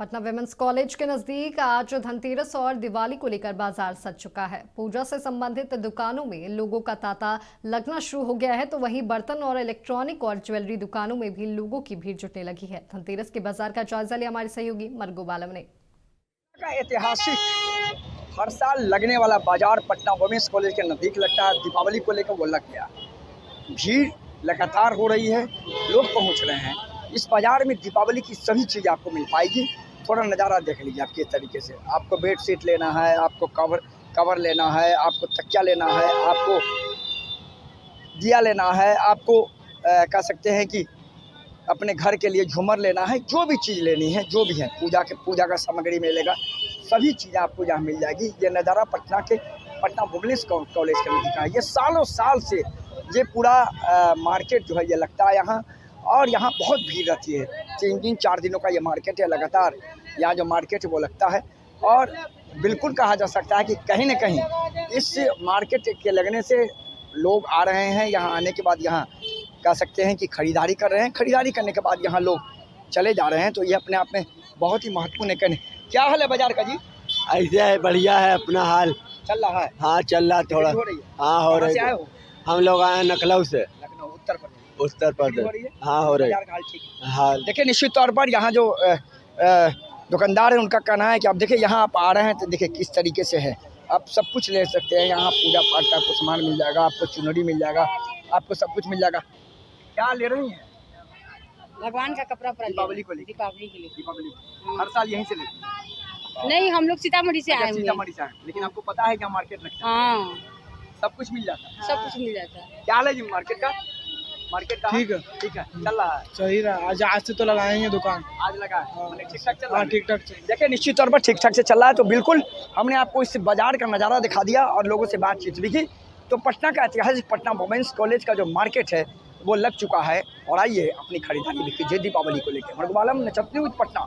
Patna women's college के नजदीक आज धनतेरस और दिवाली को लेकर बाजार सज चुका है। पूजा से संबंधित दुकानों में लोगों का तांता लगना शुरू हो गया है, तो वहीं बर्तन और इलेक्ट्रॉनिक और ज्वेलरी दुकानों में भी लोगों की भीड़ जुटने लगी है। धनतेरस के बाजार का जायजा लिया हमारे सहयोगी मरगो बालम ने। ऐतिहासिक हर साल लगने वाला बाजार पटना वुमेंस कॉलेज के नजदीक लगता है। दीपावली को लेकर वो लग गया। भीड़ लगातार हो रही है, लोग पहुंच रहे हैं। इस बाजार में दीपावली की सभी चीज़ें आपको मिल पाएगी। थोड़ा नज़ारा देख लीजिए आप किस तरीके से। आपको बेड शीट लेना है, आपको कवर लेना है, आपको तकिया लेना है, आपको दिया लेना है, आपको कह सकते हैं कि अपने घर के लिए झूमर लेना है। जो भी चीज़ लेनी है, जो भी है, पूजा का सामग्री मिलेगा, सभी चीज़ें आपको यहाँ मिल जाएगी। ये नज़ारा पटना वुमेंस कॉलेज के नज़दीक है। ये सालों साल से ये पूरा मार्केट जो है ये लगता है यहाँ, और यहाँ बहुत भीड़ रहती है। 3-4 दिनों का ये मार्केट है। लगातार यहाँ जो मार्केट है वो लगता है, और बिल्कुल कहा जा सकता है कि कहीं न कहीं इस मार्केट के लगने से लोग आ रहे हैं। यहाँ आने के बाद यहाँ कह सकते हैं कि खरीदारी कर रहे हैं। खरीदारी करने के बाद यहाँ लोग चले जा रहे हैं, तो ये अपने आप में बहुत ही महत्वपूर्ण है। क्या हाल है बाजार का जी? ऐसे है, बढ़िया है, अपना हाल चल रहा है। हाँ चल रहा थोड़ा। हो रही है? हाँ हो रही है। हम लोग आए हैं लखनऊ से। लखनऊ उत्तर प्रदेश। हाँ हो रही है। हाँ देखिए, निश्चित तौर पर यहाँ जो दुकानदार है उनका कहना है कि आप देखिए यहाँ आप आ रहे हैं तो देखिए किस तरीके से है। आप सब कुछ ले सकते हैं यहाँ। पूजा पाठ का आपको सामान मिल जाएगा, आपको चुनरी मिल जाएगा, आपको सब कुछ मिल जाएगा। क्या ले रही हैं? भगवान का कपड़ा दीपावली को लेकर। दीपावली हर साल यहीं से लेते हैं? नहीं, हम लोग सीतामढ़ी से आए हुए हैं। सीतामढ़ी से आए, लेकिन आपको पता है क्या मार्केट लगता है? हाँ, सब कुछ मिल जाता है। सब कुछ मिल जाता है। क्या हाल है जी मार्केट का? ठीक है, चल रहा है। सही रहा। आज से तो लगाएंगे दुकान। आज लगा है, ठीक ठाक चल रहा है। हाँ, ठीक ठाक। देखिए, निश्चित तौर पर ठीक ठाक से चल रहा है। तो बिल्कुल हमने आपको इस बाजार का नज़ारा दिखा दिया और लोगों से बातचीत भी की। तो पटना का ऐतिहासिक पटना वुमेंस कॉलेज का जो मार्केट है वो लग चुका है, और आइए अपनी खरीदारी भी कीजिए दीपावली को लेकर। मरगो बालम, नचत न्यूज़, पटना।